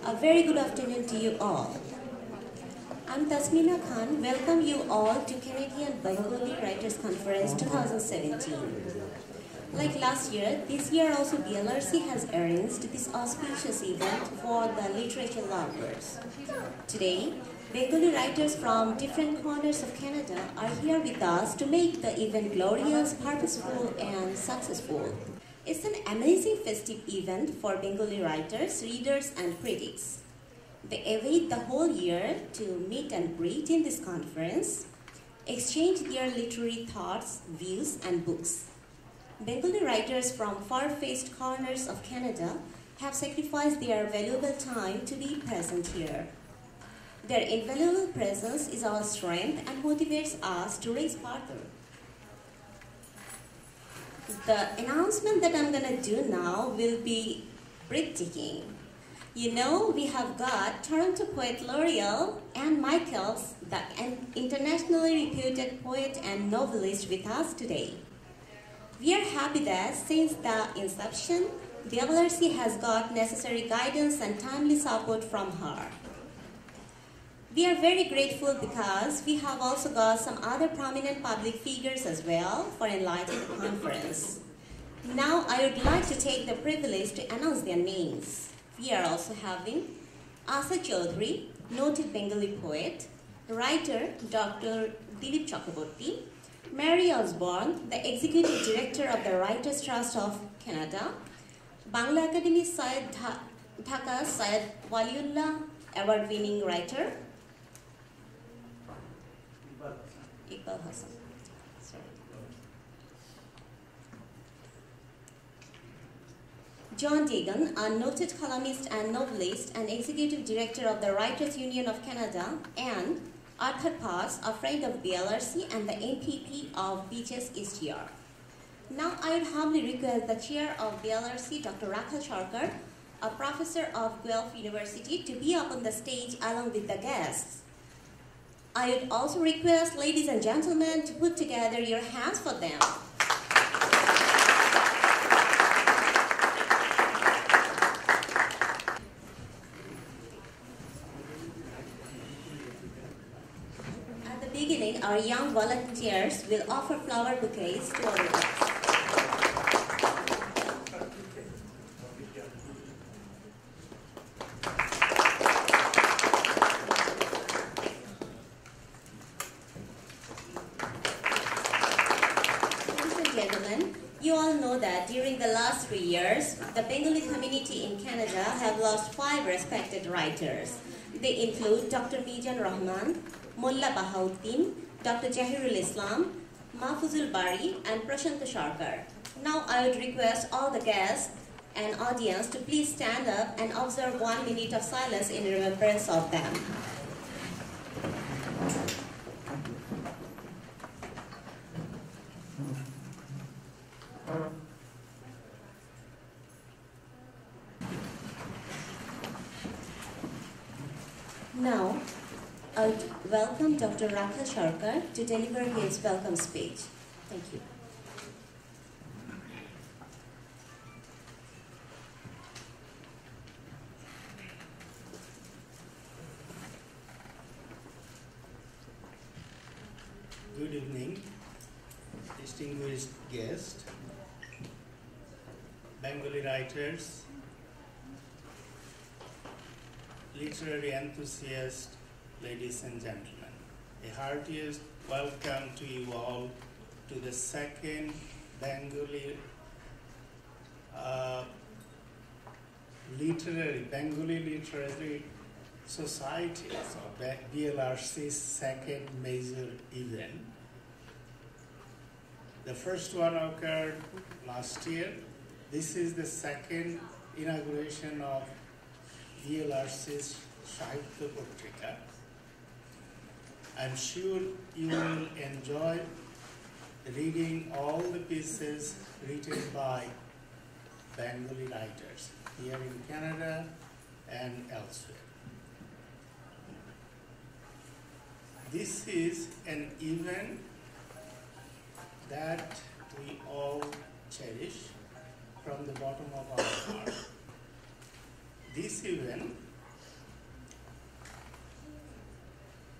A very good afternoon to you all. I'm Tasmina Khan. Welcome you all to Canadian Bengali Writers Conference 2017. Like last year, this year also BLRC has arranged this auspicious event for the literature lovers. Today, Bengali writers from different corners of Canada are here with us to make the event glorious, purposeful, and successful. It's an amazing festive event for Bengali writers, readers, and critics. They await the whole year to meet and greet in this conference, exchange their literary thoughts, views, and books. Bengali writers from far-fetched corners of Canada have sacrificed their valuable time to be present here. Their invaluable presence is our strength and motivates us to race further. The announcement that I'm going to do now will be breathtaking. You know, we have got Toronto poet laureate Anne Michaels, the internationally reputed poet and novelist, with us today. We are happy that since the inception, BLRC has got necessary guidance and timely support from her. We are very grateful because we have also got some other prominent public figures as well for enlightening the conference. Now I would like to take the privilege to announce their names. We are also having Asad Chowdhury, noted Bengali poet, writer Dr. Dilip Chakraborty, Mary Osborne, the Executive Director of the Writers' Trust of Canada, Bangla Academy Syed Dhaka Syed Waliullah, award-winning writer, Iqbal Hasan. John Degen, a noted columnist and novelist and Executive Director of the Writers' Union of Canada, and Arthur Potts, a friend of BLRC and the MPP of Beaches East York. Now I would humbly request the Chair of BLRC, Dr. Rakhal Sarkar, a professor of Guelph University, to be up on the stage along with the guests. I would also request, ladies and gentlemen, to put together your hands for them. At the beginning, our young volunteers will offer flower bouquets to our guests. You all know that during the last 3 years, the Bengali community in Canada have lost 5 respected writers. They include Dr. Mijan Rahman, Mullah Bahauddin, Dr. Jahirul Islam, Mahfuzul Bari, and Prashant Sarkar. Now I would request all the guests and audience to please stand up and observe 1 minute of silence in remembrance of them. Now, I would welcome Dr. Rakhal Sarkar to deliver his welcome speech. Thank you. Good evening, distinguished guests, Bengali writers, literary enthusiasts, ladies and gentlemen. A heartiest welcome to you all to the second Bengali Literary Society, so BLRC's second major event. The first one occurred last year. This is the second inauguration of BLRC's Sahitya Patrika. I'm sure you will enjoy reading all the pieces written by Bengali writers here in Canada and elsewhere. This is an event that we all cherish from the bottom of our heart. This event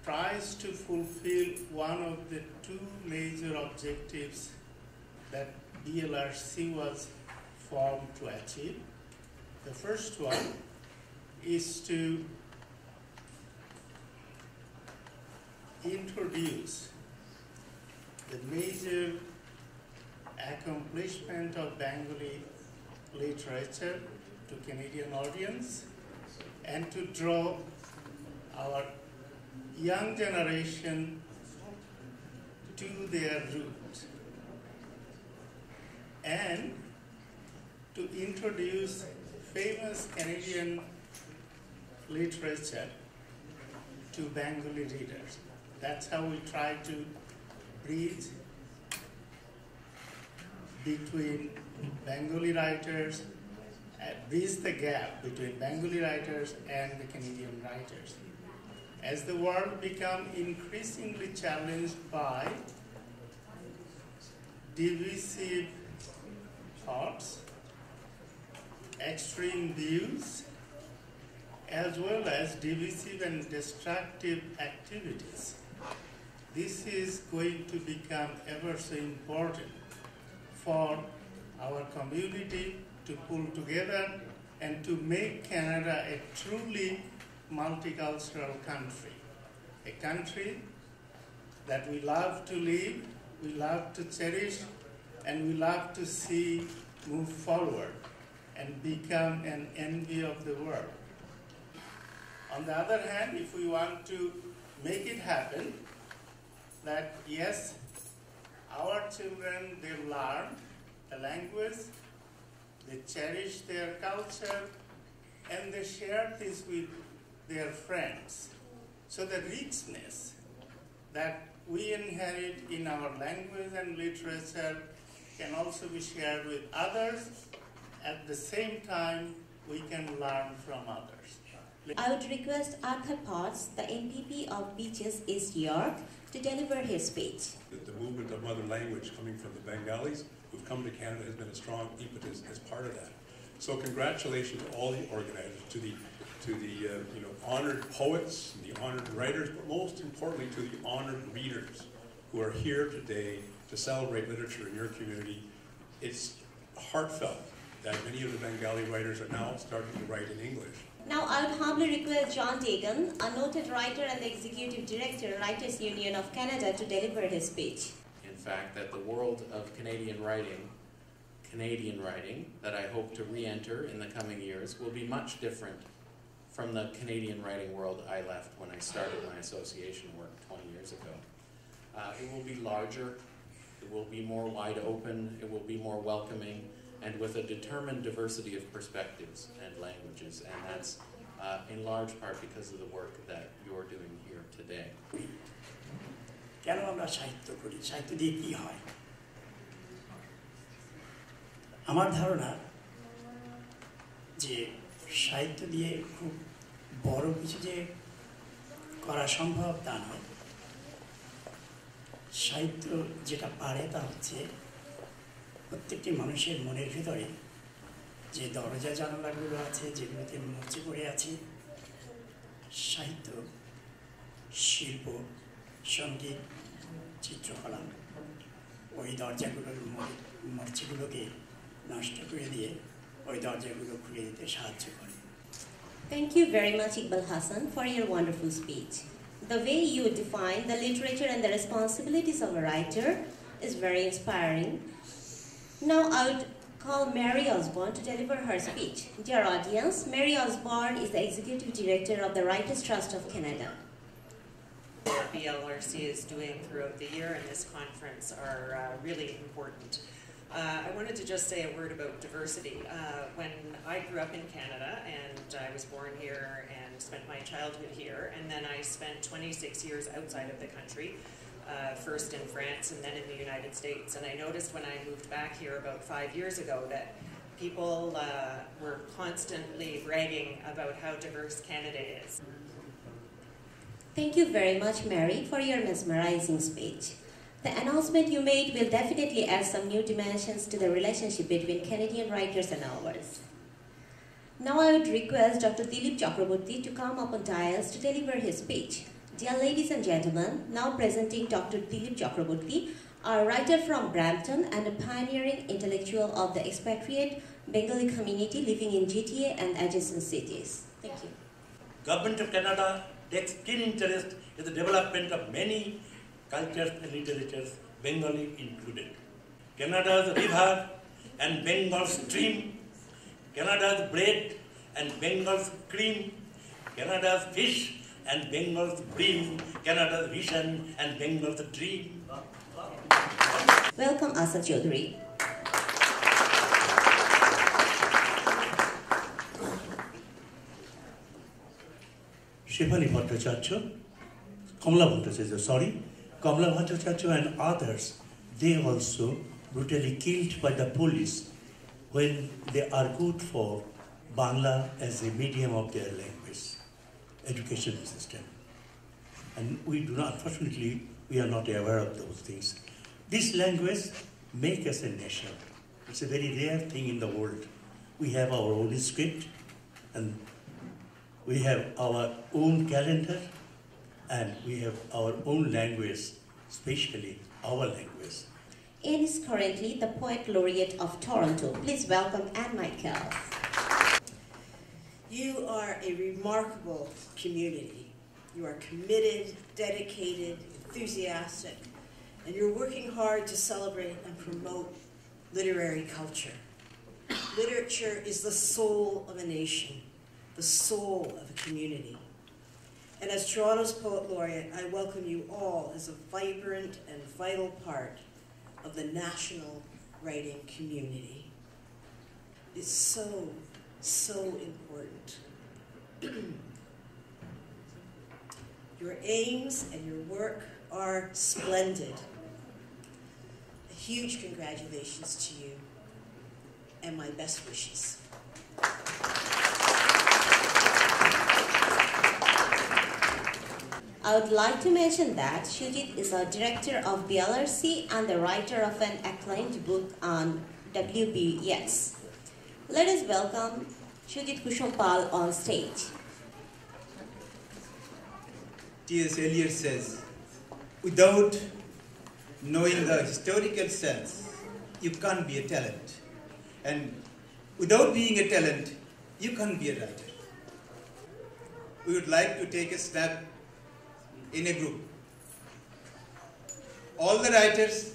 tries to fulfill one of the two major objectives that BLRC was formed to achieve. The first one is to introduce the major accomplishment of Bengali literature to Canadian audience and to draw our young generation to their roots and to introduce famous Canadian literature to Bengali readers. That's how we try to bridge between Bengali writers, bridge the gap between Bengali writers and the Canadian writers. As the world becomes increasingly challenged by divisive thoughts, extreme views, as well as divisive and destructive activities, this is going to become ever so important for our community to pull together and to make Canada a truly multicultural country, a country that we love to live, we love to cherish, and we love to see move forward and become an envy of the world. On the other hand, if we want to make it happen, that yes, our children, they learn the language, they cherish their culture, and they share this with their friends. So the richness that we inherit in our language and literature can also be shared with others. At the same time, we can learn from others. I would request Arthur Potts, the MPP of Beaches East York, to deliver his speech. The movement of mother language coming from the Bengalis who've come to Canada has been a strong impetus as part of that. So congratulations to all the organizers, to the honored poets, and the honored writers, but most importantly to the honored readers who are here today to celebrate literature in your community. It's heartfelt that many of the Bengali writers are now starting to write in English. Now I would humbly request John Degen, a noted writer and the Executive Director, Writers Union of Canada, to deliver his speech. In fact, that the world of Canadian writing that I hope to re-enter in the coming years will be much different from the Canadian writing world I left when I started my association work 20 years ago. It will be larger, it will be more wide open, it will be more welcoming, and with a determined diversity of perspectives and languages, and that's in large part because of the work that you're doing here today. কেন আমরা সাহিত্য করি, সাহিত্য দিয়ে কি হয়? আমার ধারণা যে সাহিত্য দিয়ে খুব বড় কিছু যে করা সম্ভব তা নয়। সাহিত্য যেটা পারে তা হচ্ছে প্রত্যেকটি মানুষের মনের ভিতরে যে দরজা জানালাগুলো আছে, যেগুলোতে মরচে পড়ে আছে, সাহিত্য, শিল্প, সঙ্গীত, চিত্রকলা, ওই দরজাগুলোর মরচেগুলোকে নষ্ট করে দিয়ে ওই দরজাগুলো খুলে দিতে সাহায্য করে। Thank you very much, Iqbal Hasan, for your wonderful speech. The way you define the literature and the responsibilities of a writer is very inspiring. Now I would call Mary Osborne to deliver her speech. Dear audience, Mary Osborne is the Executive Director of the Writers' Trust of Canada. What BLRC is doing throughout the year in this conference are really important. I wanted to just say a word about diversity. When I grew up in Canada, and I was born here and spent my childhood here, and then I spent 26 years outside of the country, first in France and then in the United States. And I noticed when I moved back here about 5 years ago that people were constantly bragging about how diverse Canada is. Thank you very much, Mary, for your mesmerizing speech. The announcement you made will definitely add some new dimensions to the relationship between Canadian writers and ours. Now I would request Dr. Dilip Chakraborty to come up on dais to deliver his speech. Dear ladies and gentlemen, now presenting Dr. Dilip Chakraborty, a writer from Brampton and a pioneering intellectual of the expatriate Bengali community living in GTA and adjacent cities. Thank you. Government of Canada takes keen interest in the development of many cultures and literatures, Bengali included. Canada's river and Bengal's stream, Canada's bread and Bengal's cream, Canada's fish and Bengal's bream, Canada's vision and Bengal's dream. Welcome, Asad Chowdhury. Shefali Bhattacharya, Kamala Bhattacharya and others, they also brutally killed by the police when they argued for Bangla as a medium of their language, education system. And we do not, unfortunately, we are not aware of those things. This language makes us a nation. It's a very rare thing in the world. We have our own script, and we have our own calendar, and we have our own language, especially our language. Anne is currently the Poet Laureate of Toronto. Please welcome Anne Michael. You are a remarkable community. You are committed, dedicated, enthusiastic, and you're working hard to celebrate and promote literary culture. Literature is the soul of a nation, the soul of a community. And as Toronto's Poet Laureate, I welcome you all as a vibrant and vital part of the national writing community. It's so, so important. Your aims and your work are splendid. A huge congratulations to you, and my best wishes. I would like to mention that Shujit is a director of BLRC and the writer of an acclaimed book on WBS. Let us welcome Shujit Kushompal on stage. T.S. Eliot says, without knowing the historical sense, you can't be a talent. And without being a talent, you can't be a writer. We would like to take a step in a group. All the writers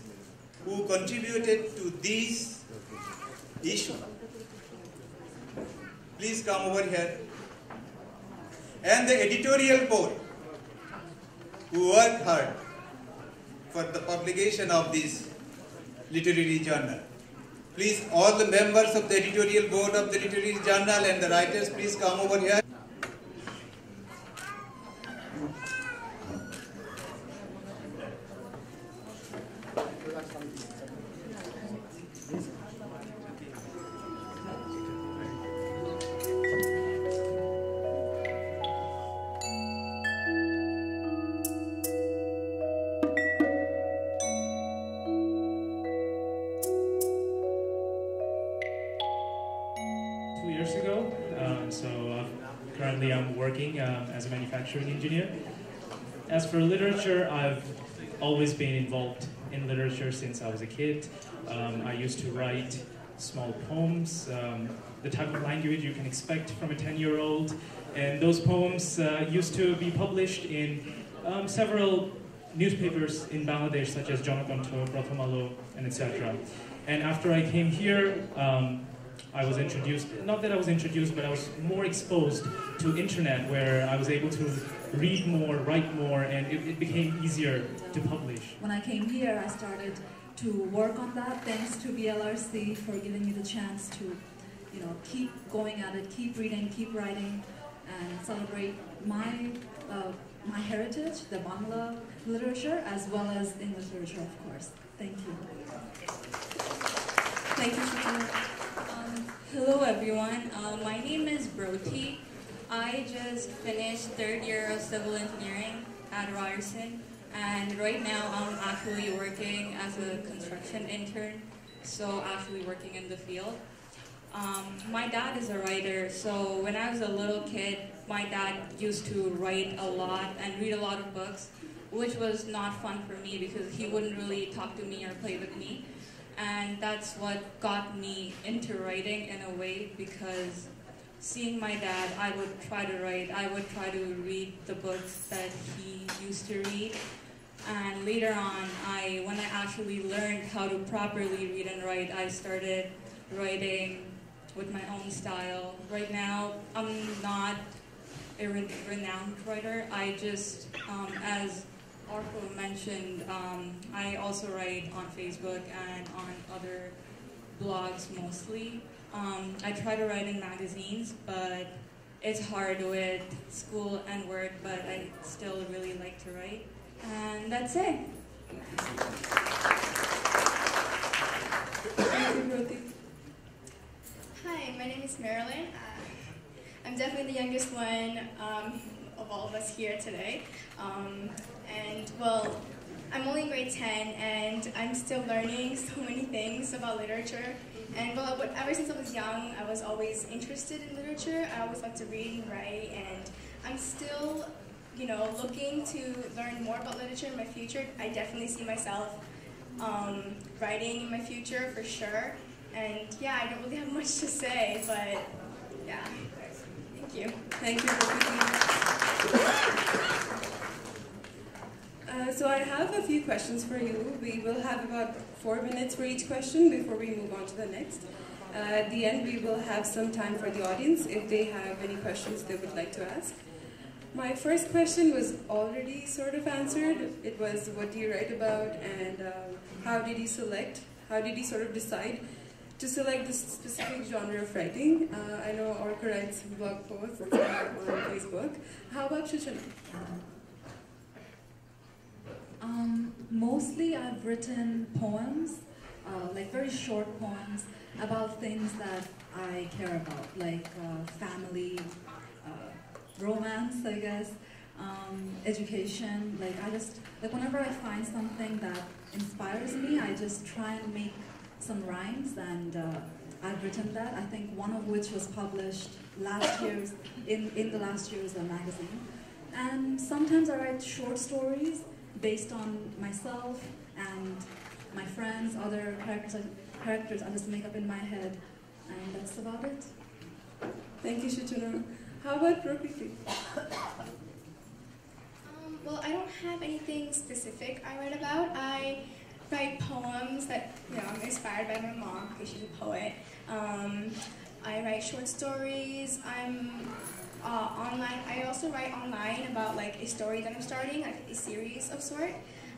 who contributed to these issues, please come over here. And the editorial board who worked hard for the publication of this literary journal. Please, all the members of the editorial board of the literary journal and the writers, please come over here. Currently I'm working as a manufacturing engineer. As for literature, I've always been involved in literature since I was a kid. I used to write small poems, the type of language you can expect from a 10-year-old. And those poems used to be published in several newspapers in Bangladesh, such as Jonakantha, Pratham Alo, and etc. And after I came here, I was introduced, not that I was introduced, but I was more exposed to internet, where I was able to read more, write more, and it became easier to publish. When I came here, I started to work on that. Thanks to BLRC for giving me the chance to, keep going at it, keep reading, keep writing, and celebrate my heritage, the Bangla literature, as well as English literature, of course. Thank you. Thank you, Shukla. Hello everyone, my name is Broti. I just finished third year of civil engineering at Ryerson, and right now I'm actually working as a construction intern, so actually working in the field. My dad is a writer, so when I was a little kid, my dad used to write a lot and read a lot of books, which was not fun for me because he wouldn't really talk to me or play with me. And that's what got me into writing in a way, because seeing my dad, I would try to write, I would try to read the books that he used to read. And later on, when I actually learned how to properly read and write, I started writing with my own style. Right now, I'm not a renowned writer. I just, as Arco mentioned, I also write on Facebook and on other blogs mostly. I try to write in magazines, but it's hard with school and work, but I still really like to write. And that's it. Hi, my name is Marilyn. I'm definitely the youngest one of all of us here today. And well, I'm only in grade 10 and I'm still learning so many things about literature. And well, ever since I was young, I was always interested in literature. I always loved to read and write, and I'm still, looking to learn more about literature in my future. I definitely see myself writing in my future for sure. And yeah, I don't really have much to say, but yeah, thank you. Thank you for speaking. So I have a few questions for you. We will have about 4 minutes for each question before we move on to the next. At the end, we will have some time for the audience if they have any questions they would like to ask. My first question was already sort of answered. It was, what do you write about, and how did you sort of decide to select this specific genre of writing? I know Orca writes blog posts on Facebook. How about Shuchana? Mostly I've written poems, like very short poems about things that I care about, like family, romance, I guess, education. Like whenever I find something that inspires me, I just try and make some rhymes, and I've written that. I think one of which was published in the last year's magazine. And sometimes I write short stories based on myself and my friends, other characters I just make up in my head, and that's about it. Thank you, Shuchana. How about Prakriti? Well, I don't have anything specific I write about. I write poems that, I'm inspired by my mom because she's a poet. I write short stories. I'm online. I also write online about like a story that I'm starting, like a series of sort.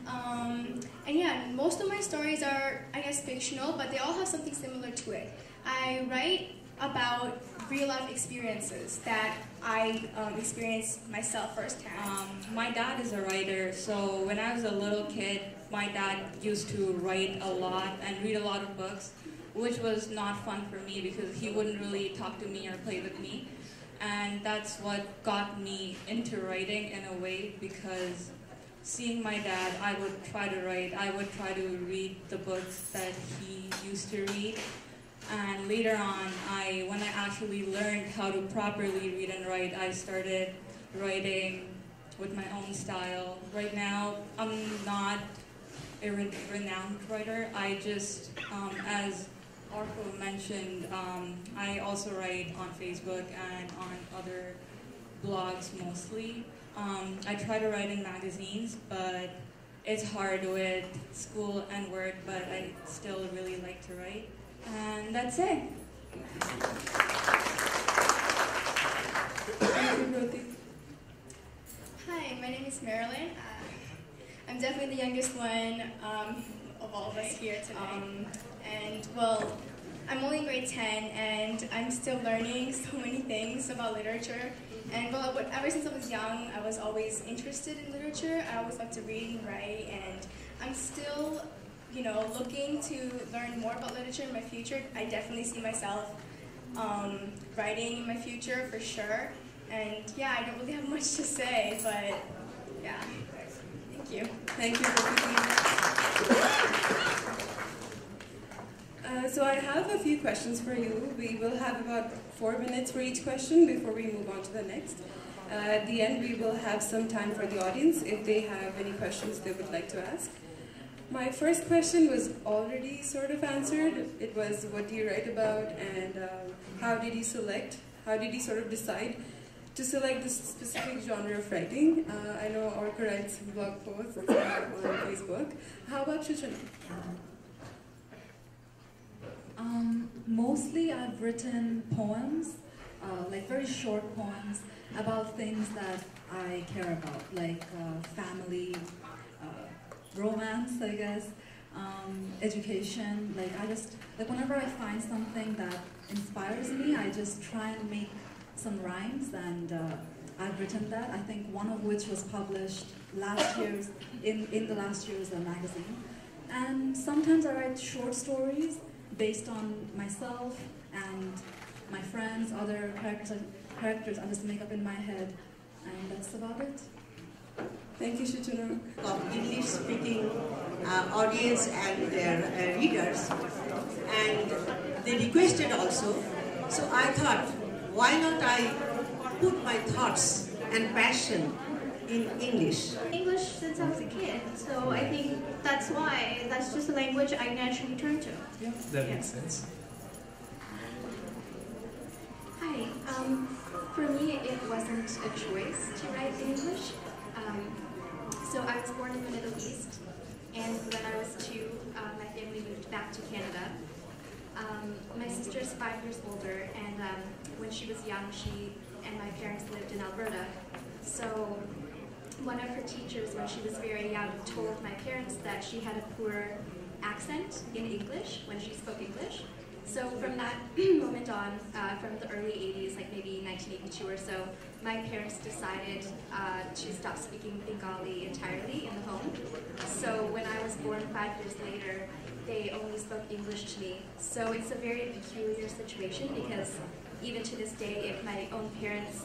And yeah, most of my stories are, I guess, fictional, but they all have something similar to it. I write about real life experiences that I experienced myself firsthand. My dad is a writer, so when I was a little kid, my dad used to write a lot and read a lot of books, which was not fun for me because he wouldn't really talk to me or play with me. And that's what got me into writing in a way, because seeing my dad, I would try to write, I would try to read the books that he used to read. And later on, when I actually learned how to properly read and write, I started writing with my own style. Right now, I'm not a renowned writer. I just, as Arco mentioned, I also write on Facebook and on other blogs mostly. I try to write in magazines, but it's hard with school and work, but I still really like to write. And that's it. Hi, my name is Marilyn. I'm definitely the youngest one of all of us here today. And well, I'm only in grade 10 and I'm still learning so many things about literature. And well, ever since I was young, I was always interested in literature. I always loved to read and write, and I'm still looking to learn more about literature in my future. I definitely see myself writing in my future for sure. And yeah, I don't really have much to say, but yeah, thank you. Thank you for speaking. So I have a few questions for you. We will have about 4 minutes for each question before we move on to the next. At the end, we will have some time for the audience if they have any questions they would like to ask. My first question was already sort of answered. It was, what do you write about, and how did you sort of decide to select this specific genre of writing? I know Orca writes blog posts on Facebook. How about Shuchana? Mostly I've written poems, like very short poems about things that I care about, like family, romance, I guess, education. Like whenever I find something that inspires me, I just try and make some rhymes, and I've written that. I think one of which was published last year's in the last year's magazine. And sometimes I write short stories based on myself and my friends, other characters I just make up in my head, and that's about it. Thank you, Shuchana. Of English-speaking audience and their readers, and they requested also. So I thought, why not I put my thoughts and passion in English? English since I was a kid, so I think that's why. That's just a language I naturally turn to. Yeah, that makes sense. Hi. For me, it wasn't a choice to write in English. So I was born in the Middle East, and when I was 2, my family moved back to Canada. My sister is 5 years older, and when she was young, she and my parents lived in Alberta. So one of her teachers, when she was very young, told my parents that she had a poor accent in English when she spoke English. So from that moment on, from the early 80s, like maybe 1982 or so, my parents decided to stop speaking Bengali entirely in the home. So when I was born 5 years later, they only spoke English to me. So it's a very peculiar situation, because even to this day, if my own parents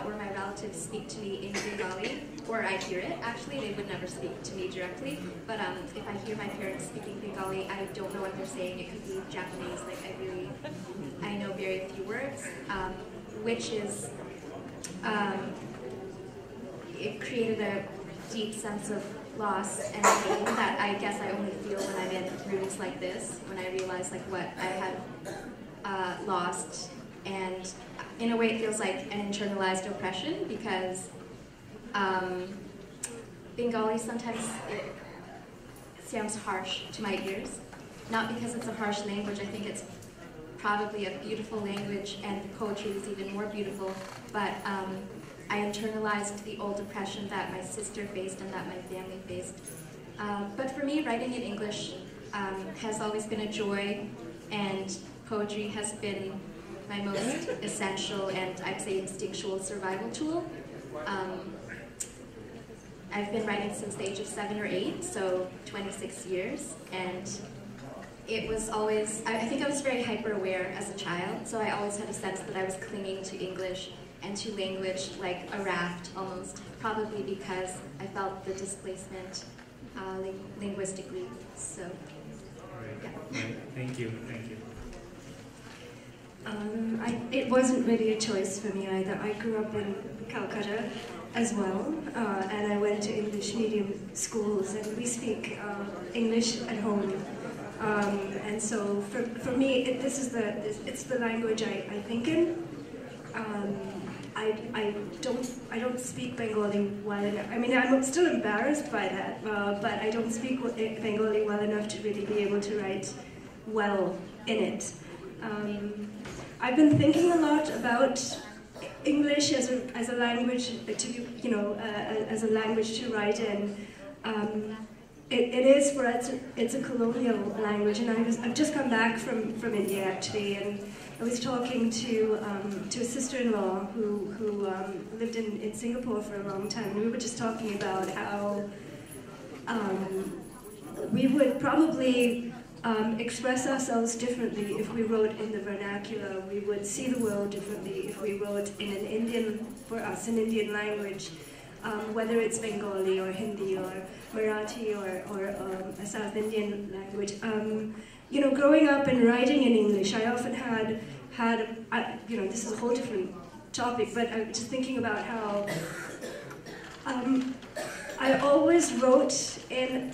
or my relatives speak to me in Bengali, or I hear it, actually, they would never speak to me directly. But if I hear my parents speaking Bengali, I don't know what they're saying. It could be Japanese. Like I know very few words, which is, it created a deep sense of loss and pain that I guess I only feel when I'm in rooms like this, when I realize like what I had lost. And in a way it feels like an internalized oppression, because Bengali sometimes it sounds harsh to my ears. Not because it's a harsh language, I think it's probably a beautiful language, and the poetry is even more beautiful, but I internalized the old oppression that my sister faced and that my family faced. But for me, writing in English has always been a joy, and poetry has been my most essential and I'd say instinctual survival tool. I've been writing since the age of 7 or 8, so 26 years, and it was always, I think I was very hyper-aware as a child, so I always had a sense that I was clinging to English and to language like a raft almost, probably because I felt the displacement linguistically, so yeah. Thank you, thank you. It wasn't really a choice for me either. I grew up in Calcutta as well, and I went to English medium schools, and we speak English at home. And so for me, it's the language I think in. I don't speak Bengali well enough. I mean, I'm still embarrassed by that, but I don't speak Bengali well enough to really be able to write well in it. I've been thinking a lot about English as a language to as a language to write in. It is for us. It's a colonial language, and I've just come back from India actually, and I was talking to a sister-in-law who lived in Singapore for a long time, and we were just talking about how we would probably express ourselves differently if we wrote in the vernacular. We would see the world differently if we wrote in an Indian, for us, an Indian language, whether it's Bengali or Hindi or Marathi or a South Indian language. growing up and writing in English, I often had this is a whole different topic, but I'm just thinking about how I always wrote in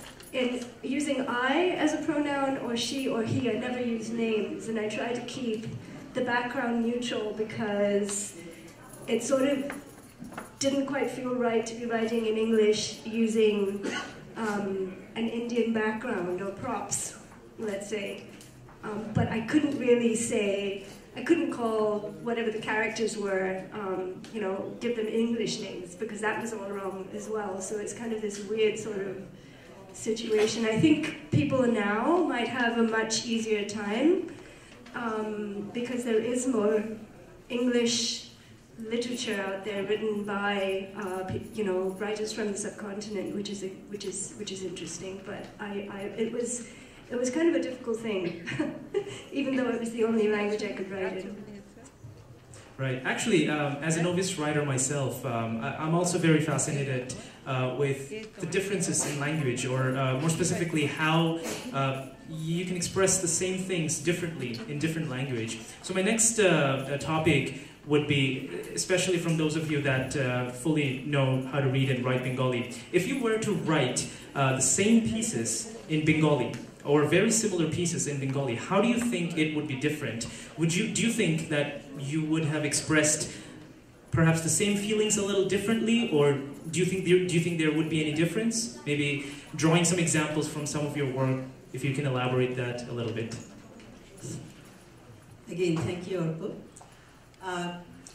using I as a pronoun or she or he. I never used names, and I tried to keep the background neutral because it sort of didn't quite feel right to be writing in English using an Indian background or props, let's say. But I couldn't really say, I couldn't call whatever the characters were, give them English names, because that was all wrong as well. So it's kind of this weird sort of situation. I think people now might have a much easier time because there is more English literature out there written by writers from the subcontinent, which is interesting. But it was kind of a difficult thing, even though it was the only language I could write in. Right. Actually, as a novice writer myself, I'm also very fascinated with the differences in language, or more specifically, how you can express the same things differently in different language. So my next topic would be, especially from those of you that fully know how to read and write Bengali, if you were to write the same pieces in Bengali, or very similar pieces in Bengali, how do you think it would be different? Do you think that you would have expressed perhaps the same feelings a little differently, or do you think there would be any difference? Maybe drawing some examples from some of your work, if you can elaborate that a little bit. Again, thank you, Arpo.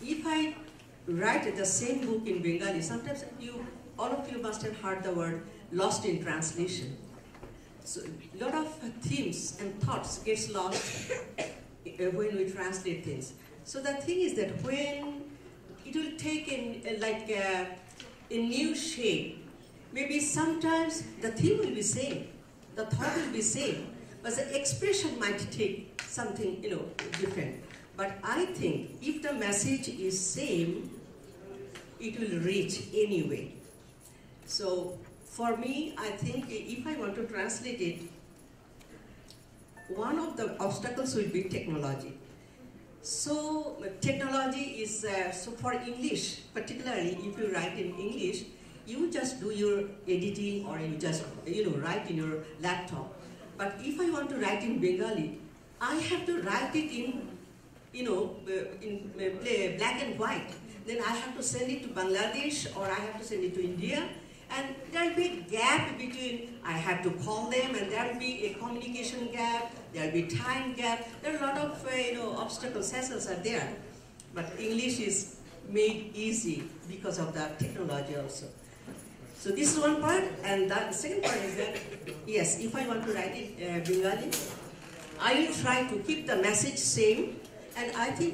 If I write the same book in Bengali, sometimes all of you must have heard the word lost in translation. So a lot of themes and thoughts gets lost when we translate things. So the thing is that when it will take a new shape, maybe sometimes the theme will be same, the thought will be same, but the expression might take something different. But I think if the message is same, it will reach anyway. So for me, I think if I want to translate it, one of the obstacles will be technology. So technology is, so for English, particularly if you write in English, you just do your editing or you just write in your laptop. But if I want to write in Bengali, I have to write it in black and white. Then I have to send it to Bangladesh or I have to send it to India. And there will be a gap between, I have to call them, and there will be a communication gap, there will be time gap. There are a lot of obstacles, hassles are there. But English is made easy because of the technology also. So this is one part, and the second part is that, yes, if I want to write it Bengali, I will try to keep the message same. And I think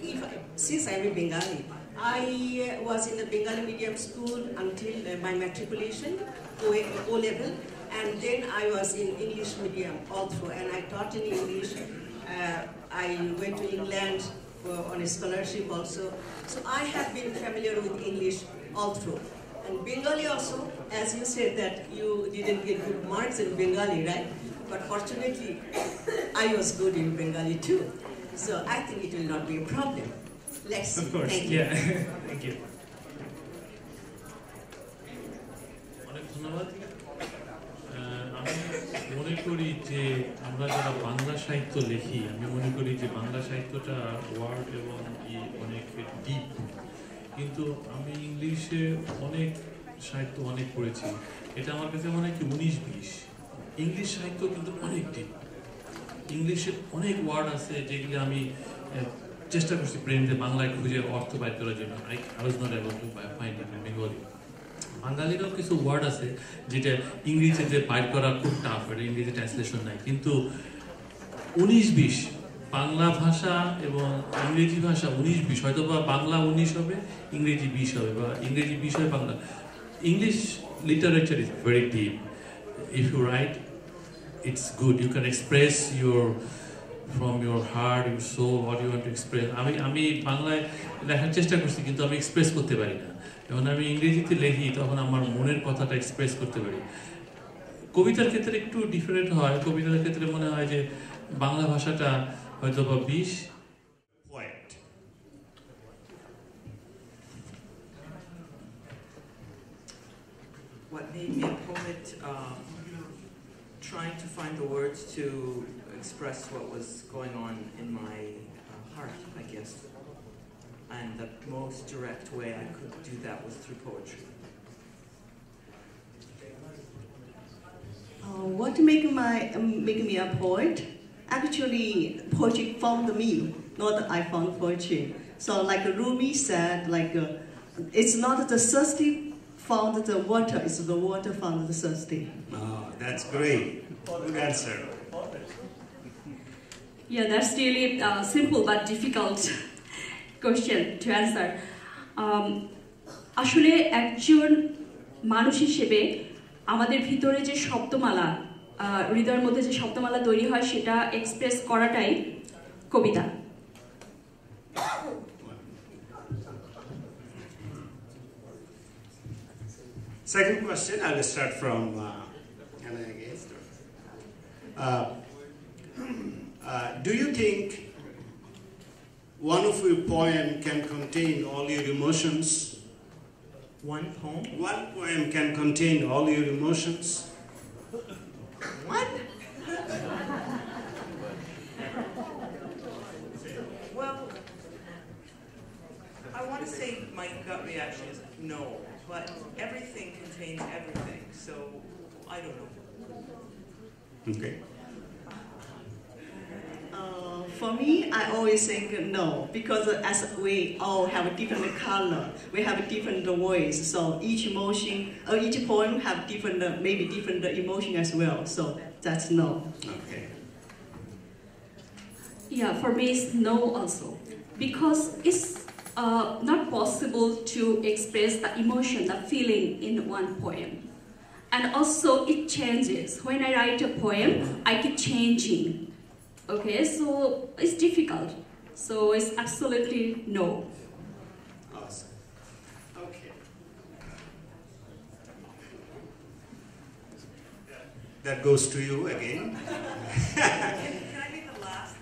since I'm a Bengali, I was in the Bengali medium school until my matriculation, O level, and then I was in English medium all through, and I taught in English. I went to England on a scholarship also. So I have been familiar with English all through. And Bengali also, as you said that you didn't get good marks in Bengali, right? But fortunately, I was good in Bengali too. So I think it will not be a problem. Let's see. Of course, thank you. yeah. Thank you. অনেক ধন্যবাদ। আমি মনে করি যে আমরা যারা বাংলা সাহিত্য লিখি, আমি মনে করি যে বাংলা সাহিত্যটা ওয়ার্ড এবং অনেক ডিপ, কিন্তু আমি ইংলিশে অনেক সাহিত্য অনেক পড়েছি। এটা আমার কাছে মনে হয় কি 19-20। ইংলিশ সাহিত্য কিন্তু অনেক ডিপ, ইংলিশে অনেক ওয়ার্ড আছে যেগুলো আমি চেষ্টা করছি ব্রেনে বাংলায় খুঁজে অর্থ বাইর করার জন্য। I was not able to find it in Bengali. বাঙালিরও কিছু ওয়ার্ড আছে যেটা ইংরেজিতে বাইর করা খুব টাফ, এটা ইংরেজি ট্রান্সলেশন নাই। কিন্তু 19-20 বাংলা ভাষা এবং ইংরেজি ভাষা 19-20, হয়তো বা বাংলা 19 হবে, ইংরেজি 20 হবে, বা ইংরেজি 20 হবে Bangla. English literature is very deep. If you write, it's good. You can express from your heart, your soul, what you want to express. আমি বাংলায় লেখার চেষ্টা করছি, কিন্তু আমি এক্সপ্রেস করতে পারি না। যখন আমি ইংরেজিতে লিখি তখন আমার মনের কথাটা এক্সপ্রেস করতে পারি। কবিতার ক্ষেত্রে একটু ডিফারেন্ট হয়। কবিতার ক্ষেত্রে মনে হয় যে বাংলা ভাষাটা হয়তো বা 20 poet. What made me a poet? Trying to find the words to express what was going on in my heart, I guess. And the most direct way I could do that was through poetry. What make me a poet? Actually, poetry found me, not I found poetry. So like Rumi said, like it's not the thirsty found the water, it's the water found the thirsty. Oh, that's great. Good answer. Yeah, that's really simple but difficult question to answer. আসলে একজন মানুষ হিসেবে আমাদের ভিতরে যে শব্দমালা হৃদয়ের মধ্যে যে শব্দমালা তৈরি হয় সেটা এক্সপ্রেস করাটাই কবিতা। Second question, I will start from do you think one of your poem can contain all your emotions? One poem? One poem can contain all your emotions. What? Well, I want to say my gut reaction is no, but everything contains everything, so I don't know. Okay. For me, I always think no, because as we all have a different color, we have a different voice, so each emotion, or each poem have different, maybe different emotion as well, so that's no. Okay. Yeah, for me it's no also, because it's not possible to express the emotion, the feeling in one poem. And also it changes. When I write a poem, I keep changing. Okay, so it's difficult. So it's absolutely no. Awesome. Okay. That goes to you again. Can I be the last?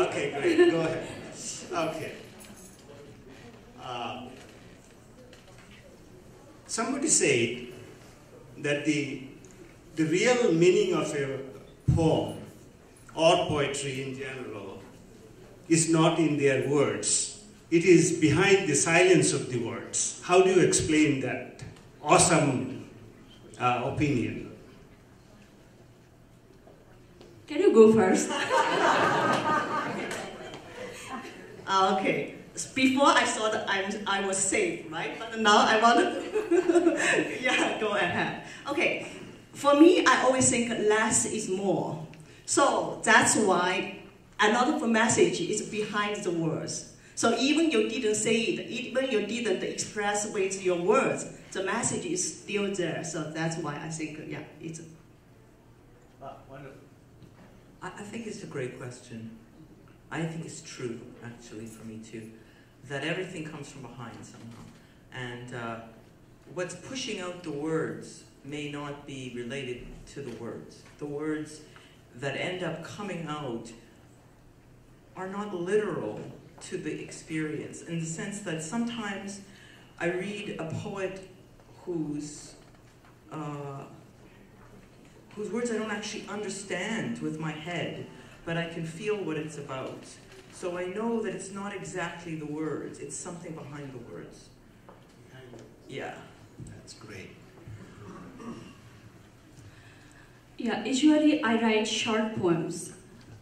Okay, great. Go ahead. Okay. Somebody said that the real meaning of a poem or poetry in general is not in their words. It is behind the silence of the words. How do you explain that awesome opinion? Can you go first? Okay. Before I thought I was safe, right? But now I want to, yeah, go ahead. Okay. For me, I always think less is more. So that's why another message is behind the words. So even you didn't say it, even you didn't express with your words, the message is still there. So that's why I think, yeah, it's. Wonderful. I think it's a great question. I think it's true, actually, for me too, that everything comes from behind somehow. And what's pushing out the words may not be related to the words. The words that end up coming out are not literal to the experience, in the sense that sometimes I read a poet whose words I don't actually understand with my head, but I can feel what it's about. So I know that it's not exactly the words, it's something behind the words. Yeah. That's great. Yeah, usually I write short poems,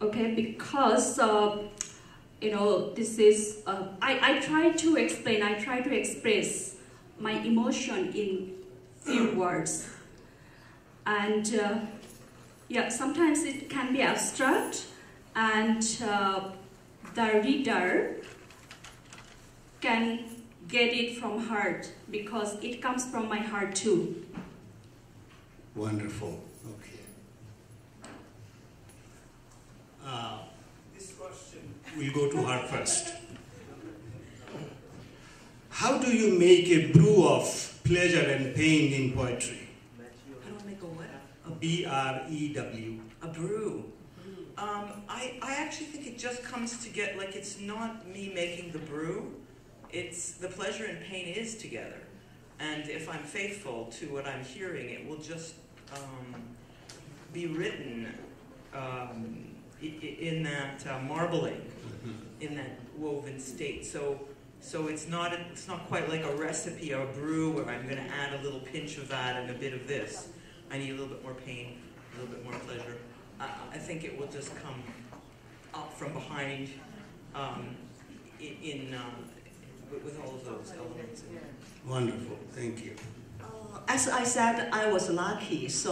okay, because, this is, I try to explain, I try to express my emotion in few words. And yeah, sometimes it can be abstract, and the reader can get it from heart, because it comes from my heart too. Wonderful. Okay. This question will go to her first. How do you make a brew of pleasure and pain in poetry? How do I make a what? A B-R-E-W. A brew. I actually think it just comes to get, like, it's not me making the brew, it's the pleasure and pain is together. And if I'm faithful to what I'm hearing, it will just be written in that marbling, in that woven state. So it's not quite like a recipe or a brew where I'm going to add a little pinch of that and a bit of this. I need a little bit more pain, a little bit more pleasure. I think it will just come up from behind with all of those elements. Wonderful, thank you. As I said, I was lucky, so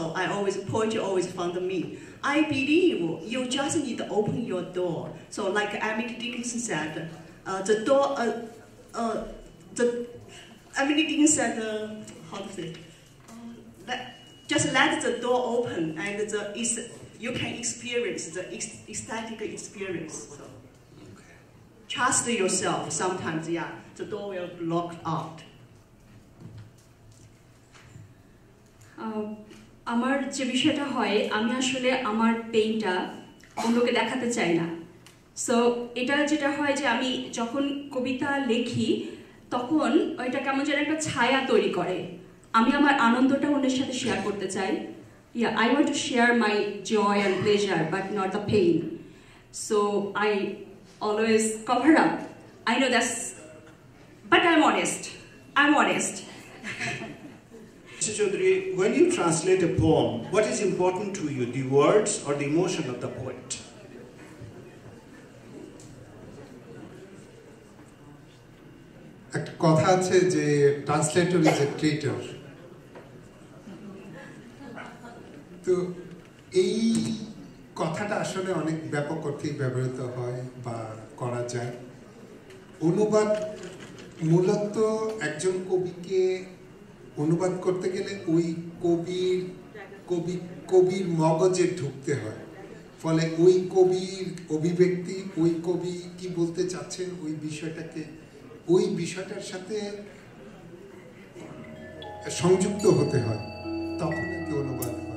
poetry always found me. I believe you just need to open your door. So like Emily Dickinson said, Emily Dickinson said, how to say, just let the door open and you can experience the ecstatic experience. So. Okay. Trust yourself. Sometimes, the door will lock out. আমার যে বিষয়টা হয় আমি আসলে আমার পেইনটা অন্যকে দেখাতে চাই না সো এটা যেটা হয় যে আমি যখন কবিতা লেখি তখন ওইটা কেমন যেন একটা ছায়া তৈরি করে আমি আমার আনন্দটা অন্যের সাথে শেয়ার করতে চাই I want to share my joy and pleasure but not the pain so I always cover up I know that's but I'm honest Mr. Chowdhury, when you translate a poem, what is important to you, the words or the emotion of the poet? একটা কথা আছে যে translator is a traitor তো এই কথাটা আসলে অনেক ব্যাপক অর্থেই ব্যবহৃত হয় বা করা যায় অনুবাদ মূলত একজন কবিকে অনুবাদ করতে গেলে ওই কবির মগজে ঢুকতে হয় ফলে ওই কবির অভিব্যক্তি ওই কবি কি বলতে চাচ্ছেন ওই বিষয়টার সাথে সংযুক্ত হতে হয় তখন কি অনুবাদ হয়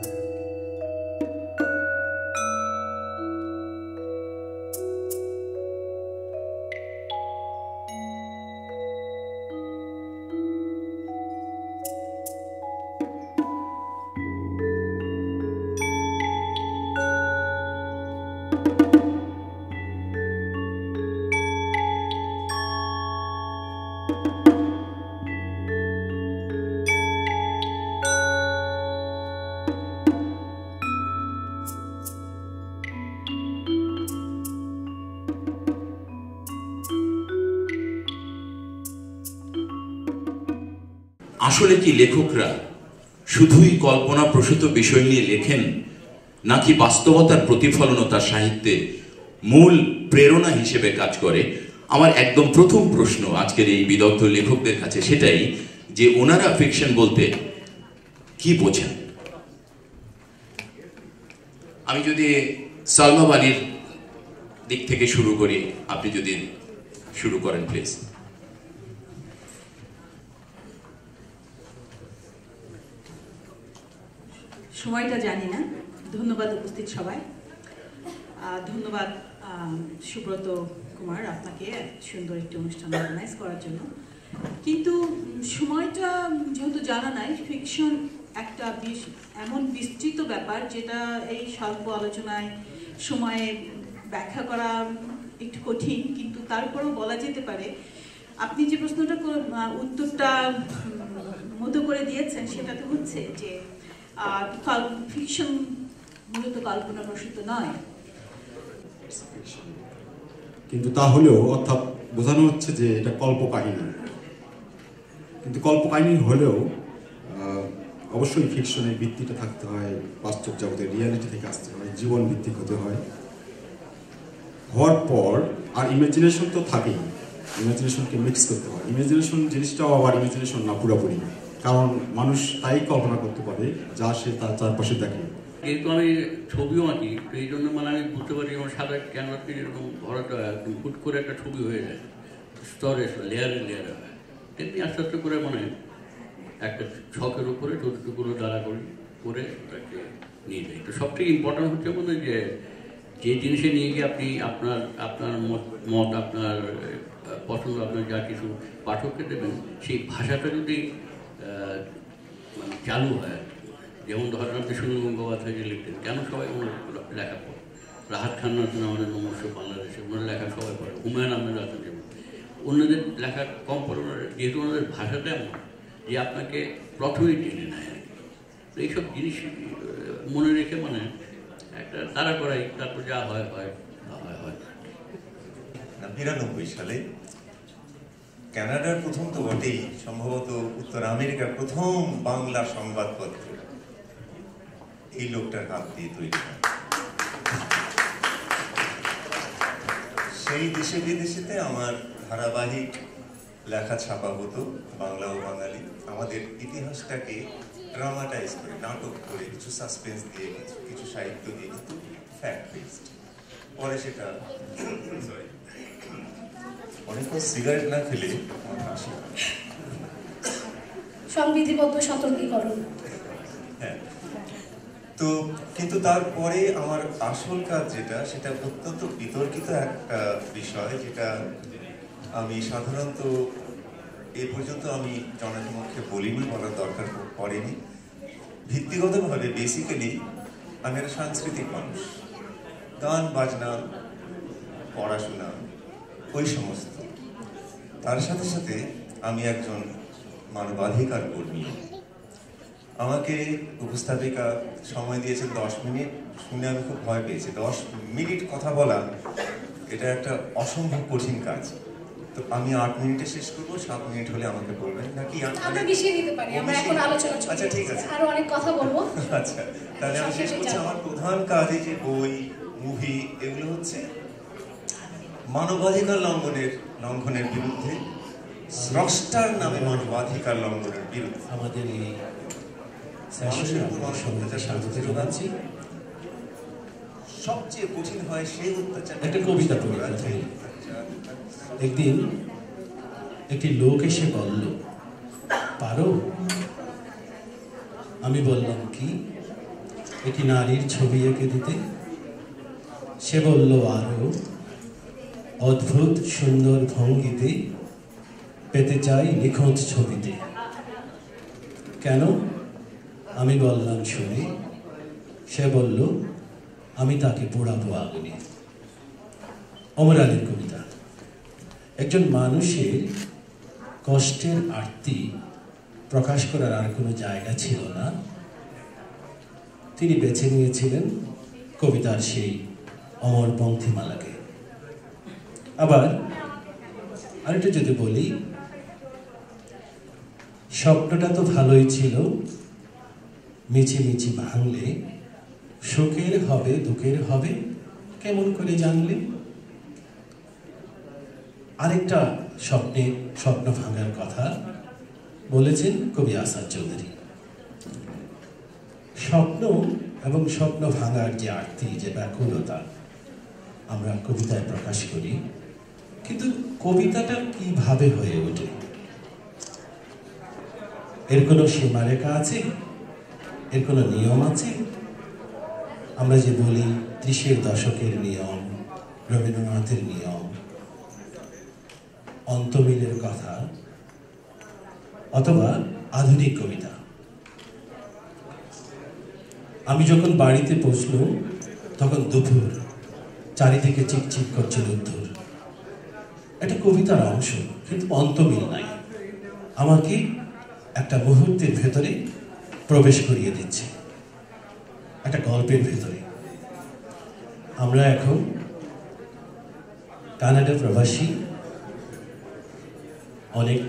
আসলে কি লেখকরা শুধুই কল্পনাপ্রসূত বিষয় নিয়ে লেখেন নাকি বাস্তবতার প্রতিফলনও তার সাহিত্যে মূল প্রেরণা হিসেবে কাজ করে আমার একদম প্রথম প্রশ্ন আজকের এই বিদগ্ধ লেখকদের কাছে সেটাই যে ওনারা ফিকশন বলতে কি বোঝেন আমি যদি সালমা বালির দিক থেকে শুরু করি আপনি যদি শুরু করেন প্লিজ সময়টা জানি না ধন্যবাদ উপস্থিত সবাই ধন্যবাদ সুব্রত কুমার আপনাকে সুন্দর একটি অনুষ্ঠান অর্গানাইজ করার জন্য কিন্তু সময়টা যেহেতু জানা নাই ফিকশন একটা এমন বিস্তৃত ব্যাপার যেটা এই স্বল্প আলোচনায় সময়ে ব্যাখ্যা করা একটু কঠিন কিন্তু তারপরেও বলা যেতে পারে আপনি যে প্রশ্নটা উত্তরটা মতো করে দিয়েছেন সেটা তো হচ্ছে যে ফিকশন মূলত কল্পনাপ্রসূত নয় কিন্তু তাহলেও অর্থাৎ বোঝানো হচ্ছে যে এটা কল্পকাহিনী কিন্তু কল্পকাহিনী হলেও অবশ্যই ফিকশনের ভিত্তিটা থাকতে হয় বাস্তব জগতের রিয়ালিটি থেকে আসতে হয় জীবন ভিত্তিক হতে হয় হওয়ার পর আর ইমাজিনেশন তো থাকেই ইমাজিনেশনকে মিক্স করতে হয় ইমাজিনেশন জিনিসটাও আবার ইমাজিনেশন না পুরোপুরি কারণ মানুষ তাই কল্পনা করতে পারে যা সে তার চারপাশে দেখে যেহেতু আমি ছবিও আঁকি তো এই জন্য মানে আমি বুঝতে পারি আমার সাদা ক্যানভাসকে যেরকম ভরাটা একদম হুট করে একটা ছবি হয়ে যায় স্তরে লেয়ারে লেয়ারে হয় তেমনি আস্তে আস্তে করে মানে একটা ছকের উপরে ছোটো টুকরো দ্বারা করি করে ওটাকে নিয়ে যাই। তো সবথেকে ইম্পর্টেন্ট হচ্ছে মনে যে জিনিসে নিয়ে গিয়ে আপনি আপনার মত আপনার পছন্দ আপনার যা কিছু পাঠককে দেবেন সেই ভাষাটা যদি মানে চালু হয়। যেমন ধরেন আপনি সুনীল গঙ্গোপাধ্যায় যে লিখতেন, কেন সবাই ওনার লেখা পড়ে? রাহাত খান নাজনীন আমাদের নমস্য বাংলাদেশে, ওনার লেখা সবাই পড়ে। হুমায়ুন আহমেদ আছেন যেমন, অন্যদের লেখা কম পড়ে, যেহেতু ওনাদের ভাষাটা এমন যে আপনাকে প্রথমেই টেনে নেয় আর কি। তো এইসব জিনিস মনে রেখে মানে একটা তাড়া করাই, তারপর যা হয় হয়। ৯৯ সালে কানাডার প্রথম তো বটেই, সম্ভবত উত্তর আমেরিকার প্রথম বাংলা সংবাদপত্র এই লোকটার হাত দিয়ে তৈরি হয়। সেই দেশে বিদেশেতে আমার ধারাবাহিক লেখা ছাপা হতো, বাংলা ও বাঙালি। আমাদের ইতিহাসটাকে ড্রামাটাইজ করে, নাটক করে, কিছু সাসপেন্স দিয়ে, কিছু সাহিত্য দিয়ে, কিন্তু ফ্যাক্ট বেসড। পরে সেটা অনেকক্ষণ সিগারেট না খেলে সংবিধিবদ্ধ সতর্কীকরণ। হ্যাঁ, তো কিন্তু তারপরে আমার আসল কাজ যেটা, সেটা অত্যন্ত বিতর্কিত একটা বিষয়, যেটা আমি সাধারণত এ পর্যন্ত আমি জনসমক্ষে বলিনি, বলার দরকার পড়েনি। ভিত্তিগতভাবে বেসিক্যালি আমি একটা সাংস্কৃতিক মানুষ, গান বাজনা পড়াশোনা ওই সমস্ত। তার সাথে সাথে আমি একজন মানবাধিকার কর্মী। আমাকে উপস্থাপিকা সময় দিয়েছেন 10 মিনিট, শুনে আমি খুব ভয় পেয়েছি। 10 মিনিট কথা বলা এটা একটা অসম্ভব কঠিন কাজ। তো আমি 8 মিনিটে শেষ করবো, 7 মিনিট হলে আমাকে বলবেন নাকি? আমরা মিশিয়ে নিতে পারি, আমরা এখন আলোচনা চলছে। আচ্ছা ঠিক আছে, আরো অনেক কথা বলবো। আচ্ছা তাহলে আমি শেষ করছি। আমার প্রধান কাজ এই যে বই, মুভি, এগুলো হচ্ছে মানবাধিকার লঙ্ঘনের বিরুদ্ধে, স্রষ্টার নামে মানবাধিকার লঙ্ঘনের বিরুদ্ধে। আমাদের এই সবচেয়ে কঠিন হয় সেই অত্যাচার। একটা কবিতা পড়ি। একদিন একটি লোক এসে বলল, পারো? আমি বললাম কি? একটি নারীর ছবি এঁকে দিতে। সে বলল, আরো অদ্ভুত সুন্দর ভঙ্গিতে পেতে চাই নিখোঁজ ছবিতে। কেন? আমি বললাম শুনে। সে বলল, আমি তাকে পোড়াবো আগুনে। অমর আলীর কবিতা। একজন মানুষের কষ্টের আরতি প্রকাশ করার আর কোনো জায়গা ছিল না, তিনি বেছে নিয়েছিলেন কবিতার সেই অমর পংক্তিমালাকে। আবার আরেকটা যদি বলি, স্বপ্নটা তো ভালোই ছিল, মিছি মিছি ভাঙলে সুখের হবে দুঃখের হবে কেমন করে জানলে। আরেকটা স্বপ্ন ভাঙার কথা বলেছেন কবি আসাদ চৌধুরী। স্বপ্ন এবং স্বপ্ন ভাঙার যে আরতি, যে ব্যাকুলতা আমরা কবিতায় প্রকাশ করি, কিন্তু কবিতাটা কিভাবে হয়ে ওঠে? এর কোনো সীমারেখা আছে? এর কোনো নিয়ম আছে? আমরা যে বলি 30-এর দশকের নিয়ম, রবীন্দ্রনাথের নিয়ম, অন্তমিলের কথা, অথবা আধুনিক কবিতা। আমি যখন বাড়িতে পৌঁছলাম তখন দুপুর, চারিদিকে চিকচিক করছে রোদ্দুর। এটা কবিতার অংশ, কিন্তু অন্তমিল নাই। আমাকে একটা মুহূর্তের ভেতরে প্রবেশ করিয়ে দিচ্ছে, একটা গল্পের ভেতরে। আমরা এখন কানাডা প্রবাসী অনেক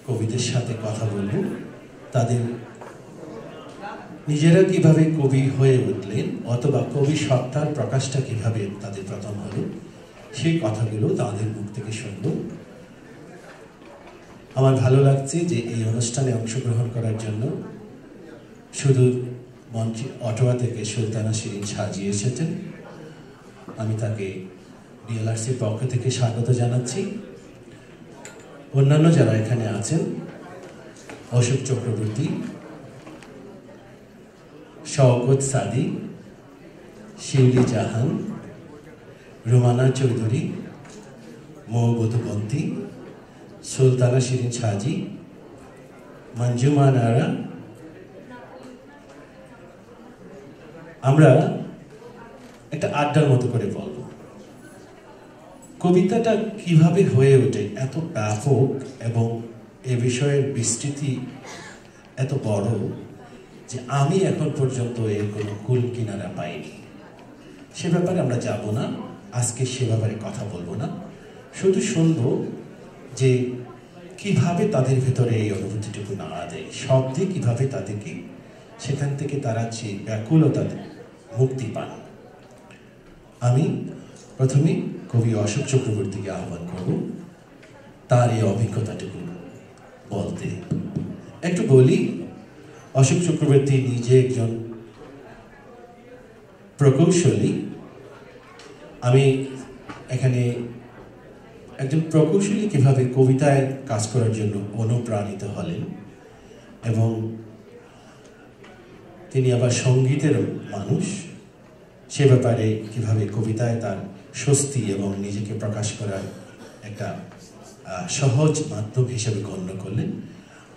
কবিদের সাথে কথা বলব, তাদের নিজেরা কিভাবে কবি হয়ে উঠলেন, অথবা কবি সত্তার প্রকাশটা কিভাবে তাদের প্রথম হলো, সেই কথাগুলো তাদের মুখ থেকে শুনব। আমার ভালো লাগছে যে এই অনুষ্ঠানে অংশগ্রহণ করার জন্য সুদূর মঞ্চে অটোয়া থেকে সুলতানা শিরিন সাজিয়ে এসেছেন। আমি তাকে BLRCর পক্ষ থেকে স্বাগত জানাচ্ছি। অন্যান্য যারা এখানে আছেন, অশোক চক্রবর্তী, শওকত সাদি, শিউলি জাহান, রুমানা চৌধুরী, মৌবধুবন্তী, সুলতানা শিরিন সাজি, মঞ্জুমা নারা। আমরা একটা আড্ডার মতো করে বলব কবিতাটা কিভাবে হয়ে ওঠে এত ব্যাপক এবং এ বিষয়ের বিস্তৃতি এত বড় যে আমি এখন পর্যন্ত এর কোনো কুল কিনারা পাইনি। সে ব্যাপারে আমরা যাব না, আজকে সে ব্যাপারে কথা বলবো না, শুধু শুনবো যে কিভাবে তাদের ভেতরে এই অনুভূতিটুকু নাড়া দেয়, শব্দে কিভাবে তাদেরকে সেখান থেকে তারা যে ব্যাকুলতা মুক্তি পান। আমি প্রথমে কবি অশোক চক্রবর্তীকে আহ্বান করব তার এই অভিজ্ঞতাটুকু বলতে। একটু বলি, অশোক চক্রবর্তী নিজে একজন প্রকৌশলী। আমি এখানে একজন প্রকৌশলী কিভাবে কবিতায় কাজ করার জন্য অনুপ্রাণিত হলেন এবং তিনি আবার সঙ্গীতের মানুষ, সে ব্যাপারে কিভাবে কবিতায় তার স্বস্তি এবং নিজেকে প্রকাশ করার একটা সহজ মাধ্যম হিসেবে গণ্য করলেন,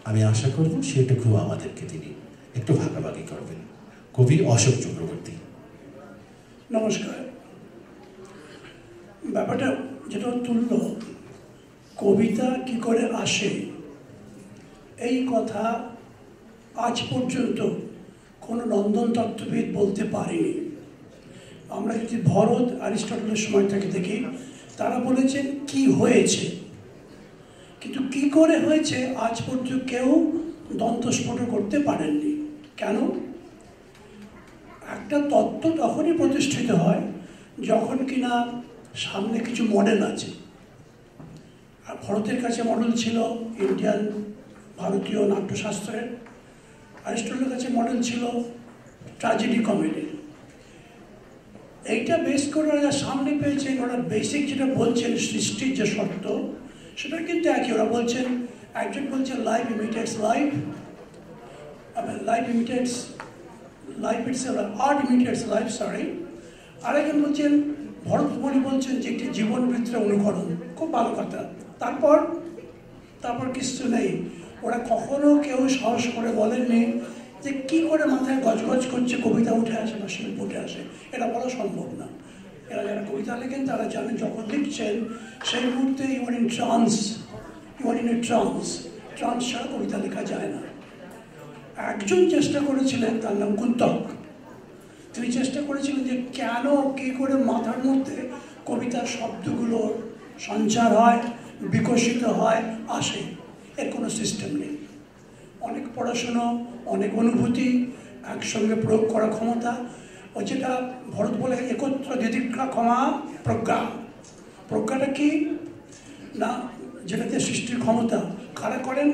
আমি আশা করব সেটুকু আমাদেরকে তিনি একটু ভাগাভাগি করবেন। কবি অশোক চক্রবর্তী। নমস্কার। ব্যাপারটা যেটা তুলল, কবিতা কি করে আসে, এই কথা আজ পর্যন্ত কোনো নন্দন তত্ত্ববিদ বলতে পারেনি। আমরা যদি ভরত অ্যারিস্টটলের সময় থেকে দেখি, তারা বলেছেন কি হয়েছে, কিন্তু কি করে হয়েছে আজ পর্যন্ত কেউ দন্তস্ফোট করতে পারেননি। কেন? একটা তত্ত্ব তখনই প্রতিষ্ঠিত হয় যখন কিনা সামনে কিছু মডেল আছে। আর ভরতের কাছে মডেল ছিল ইন্ডিয়ান ভারতীয় নাট্যশাস্ত্রের, অ্যারিস্টটলের কাছে মডেল ছিল ট্র্যাজেডি কমেডি। এইটা বেস করে ওরা সামনে পেয়েছেন, ওরা বেসিক যেটা বলছেন সৃষ্টির যে শর্ত, সেটা কিন্তু একই। ওরা বলছেন, একজন বলছেন life imitates life, life imitates life itself, art imitates life, sorry. আরেকজন বলছেন, ভরতমণি বলছেন যে একটি জীবন বৃত্তের অনুকরণ। খুব ভালো কথা। তারপর কিছু নেই। ওরা কখনো কেউ সাহস করে বলেননি যে কি করে মাথায় গজগজ করছে কবিতা উঠে আসে বা শিল্প উঠে আসে, এটা বলা সম্ভব না। এরা যারা কবিতা লেখেন তারা জানেন যখন লিখছেন সেই মুহূর্তে you are in trance, you are in a trance. Trance ছাড়া কবিতা লেখা যায় না। একজন চেষ্টা করেছিলেন, তার নাম কুন্তক। তিনি চেষ্টা করেছিলেন যে কেন, কী করে মাথার মধ্যে কবিতার শব্দগুলোর সঞ্চার হয়, বিকশিত হয়, আসে। এর কোনো সিস্টেম নেই। অনেক পড়াশুনো, অনেক অনুভূতি, একসঙ্গে প্রয়োগ করার ক্ষমতা, ও যেটা ভরত বলে একত্র দিদিক্ষা ক্ষমা প্রজ্ঞা। প্রজ্ঞাটা কি না, যেটাতে সৃষ্টির ক্ষমতা। কারা করেন?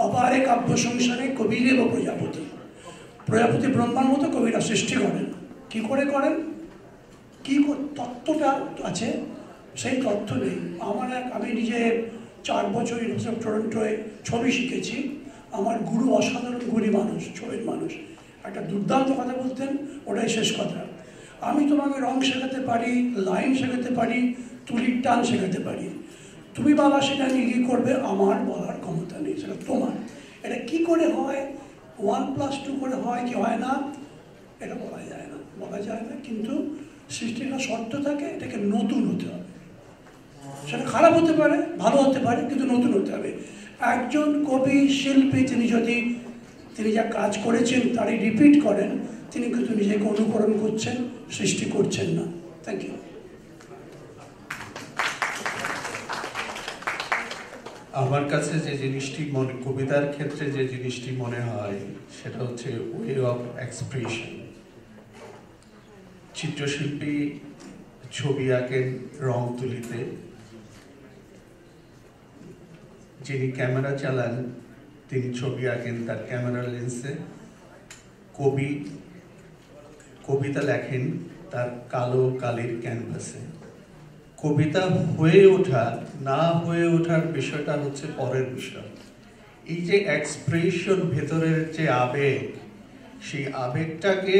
অবারে কাব্য সংসারে কবিরে বা প্রজাপতি। প্রজাপতি ব্রহ্মার মতো কবিরা সৃষ্টি করেন। কি করে করেন? কি তত্ত্বটা আছে, সেই তথ্য নেই। আমি নিজে 4 বছর ইউনিভার্সিটি অফ টরন্টোয় ছবি শিখেছি। আমার গুরু অসাধারণ গুণী মানুষ, ছবির মানুষ। একটা দুর্দান্ত কথা বলতেন, ওটাই শেষ কথা। আমি তোমাকে রং শেখাতে পারি, লাইন শেখাতে পারি, তুলির টান শেখাতে পারি। তুমি বাবা সেটা নিয়ে কী করবে, আমার বলার ক্ষমতা নেই, সেটা তোমার। এটা কি করে হয়, 1+2 করে হয় কি হয় না, এটা বলা যায় না। কিন্তু সৃষ্টির একটা শর্ত থাকে, এটাকে নতুন হতে হবে। সেটা খারাপ হতে পারে, ভালো হতে পারে, কিন্তু নতুন হতে হবে। একজন কবি, শিল্পী, তিনি যা কাজ করেছেন তারই রিপিট করেন, তিনি কিন্তু নিজেকে অনুকরণ করছেন, সৃষ্টি করছেন না। Thank you. আমার কাছে যে জিনিসটি কবিতার ক্ষেত্রে যে জিনিসটি মনে হয় সেটা হচ্ছে ওয়ে অফ এক্সপ্রেশন। চিত্রশিল্পী ছবি আঁকেন রং তুলিতে, যিনি ক্যামেরা চালান তিনি ছবি আঁকেন তার ক্যামেরা লেন্সে। কবি কবিতা লেখেন তার কালো কালির ক্যানভাসে। কবিতা হয়ে ওঠা না হয়ে ওঠার বিষয়টা হচ্ছে পরের বিষয়। এই যে এক্সপ্রেশন, ভেতরের যে আবেগ, সেই আবেগটাকে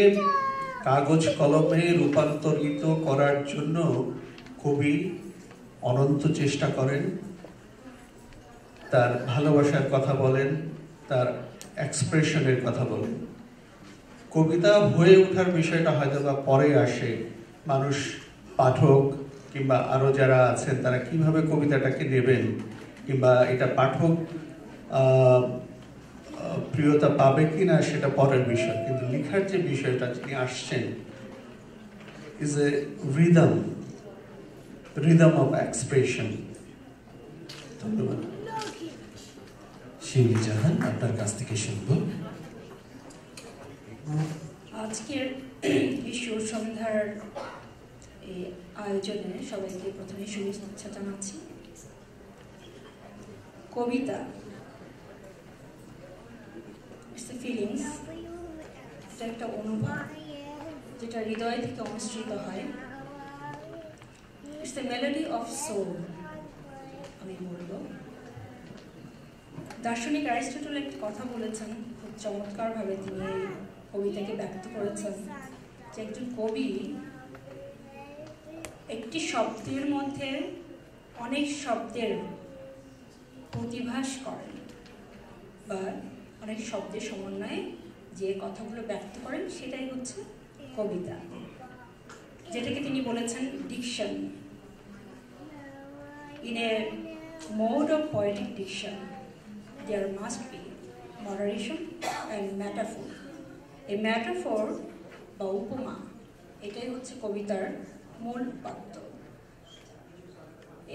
কাগজ কলমে রূপান্তরিত করার জন্য কবি অনন্ত চেষ্টা করেন, তার ভালোবাসার কথা বলেন, তার এক্সপ্রেশনের কথা বলেন। কবিতা হয়ে ওঠার বিষয়টা হয়তো বা পরে আসে, মানুষ পাঠক কিংবা আরও যারা আছেন তারা কিভাবে কবিতাটাকে নেবেন কিংবা এটা পাঠক প্রিয়তা পাবে কিনা সেটা পরের বিষয়, কিন্তু লেখার যে বিষয়টা তিনি আসছেন is a rhythm of expression. ধন্যবাদ। শিউলি জাহান, আপনার কাছ থেকে শুনব। আজকের ঈশ্বর সন্ধ্যার এই আয়োজনে সবাইকে প্রথমে শুভেচ্ছা জানাচ্ছি। কবিতা ইটস এ ফিলিংস, এটা একটা অনুভব যেটা হৃদয় থেকে অনুসৃত হয়। It's a melody of soul আমি বলবো। দার্শনিক অ্যারিস্টটল একটি কথা বলেছেন, খুব চমৎকারভাবে তিনি এই কবিতাকে ব্যক্ত করেছেন যে একজন কবি একটি শব্দের মধ্যে অনেক শব্দের প্রতিভাস করেন বা অনেক শব্দের সমন্বয়ে যে কথাগুলো ব্যক্ত করেন সেটাই হচ্ছে কবিতা, যেটাকে তিনি বলেছেন diction. In a mode of poetic diction there must be moderation and metaphor. A metaphor বা উপমা, এটাই হচ্ছে কবিতার মূল উপাত্ত।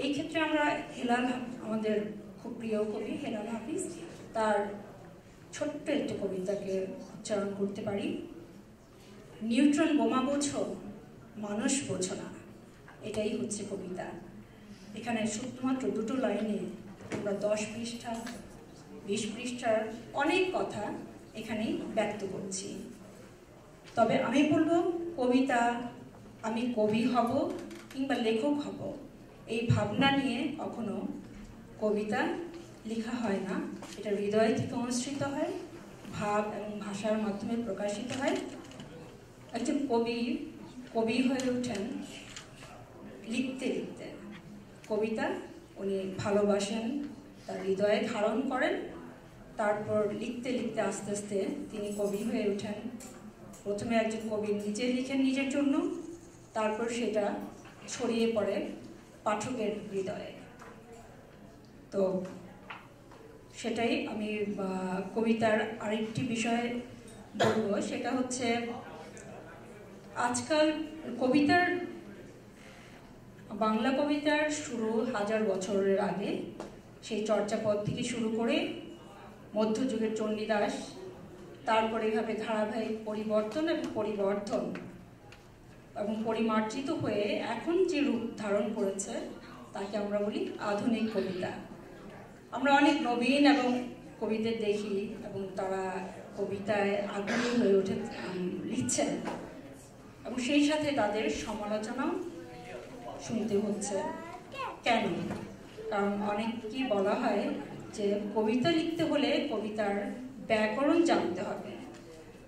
এই ক্ষেত্রে আমরা হেলাল, আমাদের খুব প্রিয় কবি হেলাল হাফিজ, তার ছোট্ট একটি কবিতাকে উচ্চারণ করতে পারি। নিউট্রন বোমা বোঝো, মানুষ বোঝো না, এটাই হচ্ছে কবিতা। এখানে শুধুমাত্র দুটো লাইনে আমরা 10 পৃষ্ঠা 20 পৃষ্ঠার অনেক কথা এখানে ব্যক্ত করছি। তবে আমি বলবো কবিতা, আমি কবি হব কিংবা লেখক হব, এই ভাবনা নিয়ে কখনো কবিতা লেখা হয় না। এটা হৃদয় থেকে অনুসৃত হয়, ভাব এবং ভাষার মাধ্যমে প্রকাশিত হয়। একজন কবি হয়ে ওঠেন লিখতে লিখতে। কবিতা উনি ভালোবাসেন, তার হৃদয়ে ধারণ করেন, তারপর লিখতে লিখতে আস্তে আস্তে তিনি কবি হয়ে ওঠেন। প্রথমে একজন কবি নিজে লিখেন নিজের জন্য, তারপর সেটা ছড়িয়ে পড়ে পাঠকের হৃদয়ে। তো সেটাই আমি কবিতার আরেকটি বিষয় বলবো, সেটা হচ্ছে আজকাল কবিতার, বাংলা কবিতার শুরু 1000 বছরের আগে, সেই চর্যাপদ থেকে শুরু করে মধ্যযুগের চণ্ডীদাস, তারপরে এভাবে ধারাবাহিক পরিবর্তন এবং পরিমার্জিত হয়ে এখন যে রূপ ধারণ করেছে তাকে আমরা বলি আধুনিক কবিতা। আমরা অনেক নবীন এবং কবিদের দেখি এবং তারা কবিতায় আগ্রহী হয়ে ওঠে, লিখছেন, এবং সেই সাথে তাদের সমালোচনাও শুনতে হচ্ছে। কেন? কারণ অনেককেই বলা হয় যে কবিতা লিখতে হলে কবিতার ব্যাকরণ জানতে হবে।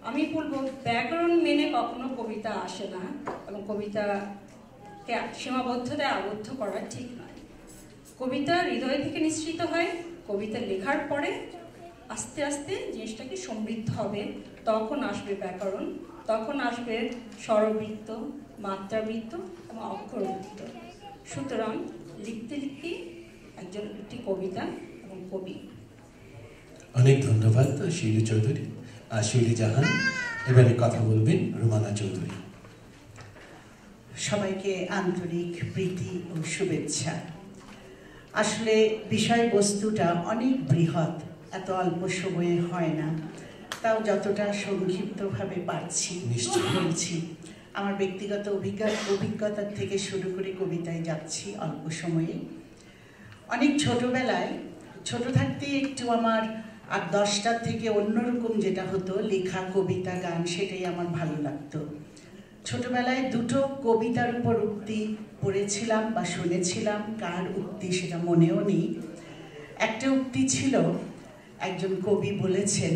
আমি বলবো ব্যাকরণ মেনে কখনো কবিতা আসে না, এবং কবিতাকে সীমাবদ্ধতায় আবদ্ধ করা ঠিক নয়। কবিতা হৃদয় থেকে নিঃসৃত হয়, কবিতা লেখার পরে আস্তে আস্তে জিনিসটাকে সমৃদ্ধ হবে, তখন আসবে ব্যাকরণ, তখন আসবে স্বরবৃত্ত, মাত্রাবৃত্ত এবং অক্ষরবৃত্ত। সুতরাং লিখতে লিখতে একটি কবিতা এবং কবি। অনেক ধন্যবাদ শিউলি চৌধুরী। শিউলি জাহান, এবারে কথা বলবেন রুমানা চৌধুরী। সবাইকে আন্তরিক প্রীতি ও শুভেচ্ছা। আসলে বিষয়বস্তুটা অনেক বৃহৎ, এত অল্প সময়ে হয় না, তাও যতটা সংক্ষিপ্তভাবে পারছি বলছি। আমার ব্যক্তিগত অভিজ্ঞতার থেকে শুরু করে কবিতায় যাচ্ছি অল্প সময়ে। অনেক ছোটবেলায়, ছোট থাকতেই একটু আমার 8-10টার থেকে অন্যরকম যেটা হতো, লেখা, কবিতা, গান, সেটাই আমার ভালো লাগতো। ছোটবেলায় 2টো কবিতার উপর উক্তি পড়েছিলাম বা শুনেছিলাম, কার উক্তি সেটা মনেও নেই। একটা উক্তি ছিল, একজন কবি বলেছেন,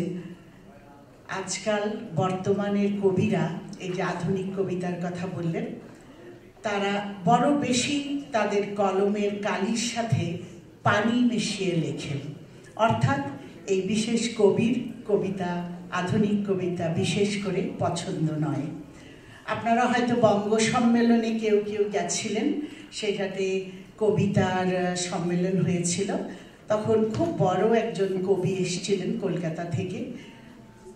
আজকাল বর্তমানের কবিরা, এই যে আধুনিক কবিতার কথা বললেন, তারা বড় বেশি তাদের কলমের কালির সাথে পানি মিশিয়ে লেখেন। অর্থাৎ এই বিশেষ কবির কবিতা, আধুনিক কবিতা বিশেষ করে পছন্দ নয়। আপনারা হয়তো বঙ্গ সম্মেলনে কেউ কেউ গেছিলেন, সেটাতে কবিতার সম্মেলন হয়েছিল। তখন খুব বড় একজন কবি এসেছিলেন কলকাতা থেকে।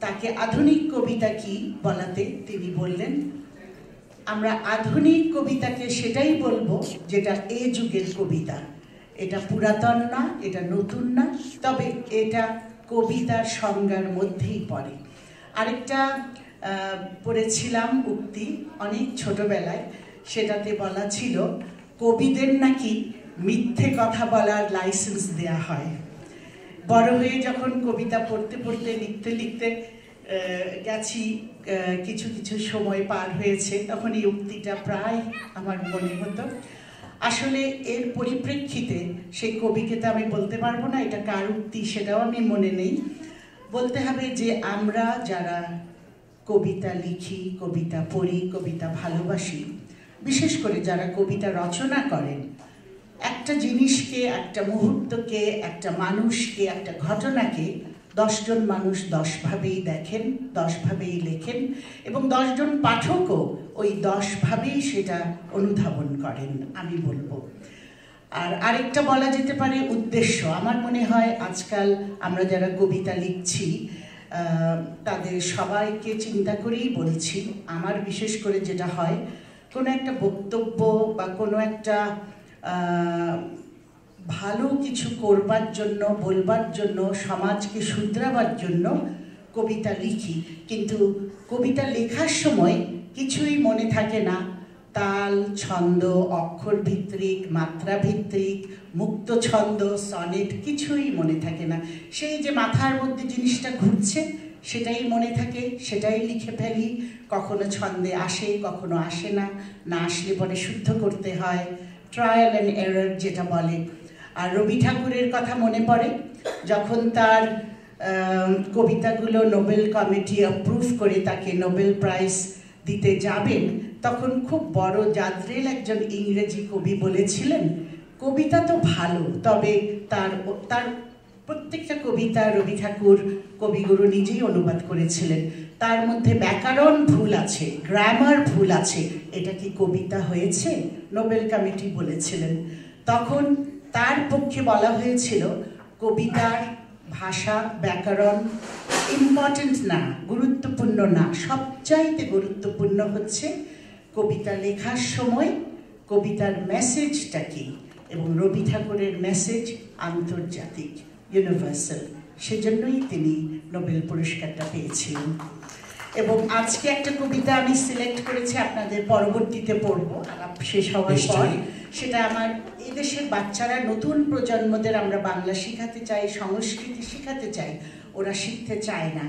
তাকে আধুনিক কবিতা কি বলাতে তিনি বললেন, আমরা আধুনিক কবিতাকে সেটাই বলবো যেটা এ যুগের কবিতা। এটা পুরাতন না, এটা নতুন না, তবে এটা কবিতার সংজ্ঞার মধ্যেই পড়ে। আরেকটা পড়েছিলাম উক্তি অনেক ছোটবেলায়, সেটাতে বলা ছিল কবিদের নাকি মিথ্যে কথা বলার লাইসেন্স দেয়া হয়। বড় হয়ে যখন কবিতা পড়তে পড়তে লিখতে লিখতে গেছি, কিছু কিছু সময় পার হয়েছে, তখন এই উক্তিটা প্রায় আমার মনে হতো। আসলে এর পরিপ্রেক্ষিতে সেই কবিকে তো আমি বলতে পারবো না এটা কার উক্তি, সেটাও আমি মনে নেই। বলতে হবে যে আমরা যারা কবিতা লিখি, কবিতা পড়ি, কবিতা ভালোবাসি, বিশেষ করে যারা কবিতা রচনা করেন, একটা জিনিসকে, একটা মুহূর্তকে, একটা মানুষকে, একটা ঘটনাকে 10 জন মানুষ 10 ভাবেই দেখেন, 10 ভাবেই লেখেন, এবং 10 জন পাঠকও ওই 10 ভাবেই সেটা অনুধাবন করেন, আমি বলবো। আর আরেকটা বলা যেতে পারে উদ্দেশ্য। আমার মনে হয় আজকাল আমরা যারা কবিতা লিখছি তাদের সবাইকে চিন্তা করেই বলছি। আমার বিশেষ করে যেটা হয়, কোনো একটা বক্তব্য বা কোনো একটা ভালো কিছু করবার জন্য, বলবার জন্য, সমাজকে শুধরাবার জন্য কবিতা লিখি, কিন্তু কবিতা লেখার সময় কিছুই মনে থাকে না। তাল, ছন্দ, অক্ষর ভিত্তিক, মাত্রা ভিত্তিক, মুক্ত ছন্দ, সনেট কিছুই মনে থাকে না। সেই যে মাথার মধ্যে জিনিসটা ঘুরছে সেটাই মনে থাকে, সেটাই লিখে ফেলি। কখনো ছন্দে আসে, কখনো আসে না, না আসলে পরে শুদ্ধ করতে হয়, ট্রায়াল অ্যান্ড এরর যেটা বলে। আর রবি ঠাকুরের কথা মনে পড়ে, যখন তার কবিতাগুলো নোবেল কমিটি অ্যাপ্রুভ করে তাকে নোবেল প্রাইজ দিতে যাবেন, তখন খুব বড় জাদ্রেল একজন ইংরেজি কবি বলেছিলেন, কবিতা তো ভালো, তবে তার প্রত্যেকটা কবিতা রবি ঠাকুর কবিগুরু নিজেই অনুবাদ করেছিলেন, তার মধ্যে ব্যাকরণ ভুল আছে, গ্রামার ভুল আছে, এটা কি কবিতা হয়েছে? নোবেল কমিটি বলেছিলেন। তখন তার পক্ষে বলা হয়েছিল কবিতার ভাষা, ব্যাকরণ ইম্পর্টেন্ট না, গুরুত্বপূর্ণ না, সবচাইতে গুরুত্বপূর্ণ হচ্ছে কবিতা লেখার সময় কবিতার মেসেজটা কি। এবং রবি ঠাকুরের মেসেজ আন্তর্জাতিক, ইউনিভার্সাল, সেজন্যই তিনি নোবেল পুরস্কারটা পেয়েছিলেন। এবং আজকে একটা কবিতা আমি সিলেক্ট করেছি, আপনাদের পরবর্তীতে পড়বো আলাপ শেষ হওয়ার পর। সেটা আমার এই দেশের বাচ্চারা, নতুন প্রজন্মদের আমরা বাংলা শেখাতে চাই, সংস্কৃতি শেখাতে চাই, ওরা শিখতে চায় না।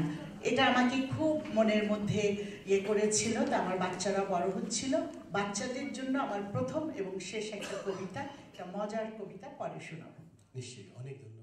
এটা আমাকে খুব মনের মধ্যে ইয়ে করেছিল। তো আমার বাচ্চারা বড় হচ্ছিল, বাচ্চাদের জন্য আমার প্রথম এবং শেষ একটা কবিতা, একটা মজার কবিতা পরে শোনাবো। নিশ্চয়ই, অনেক ধন্যবাদ।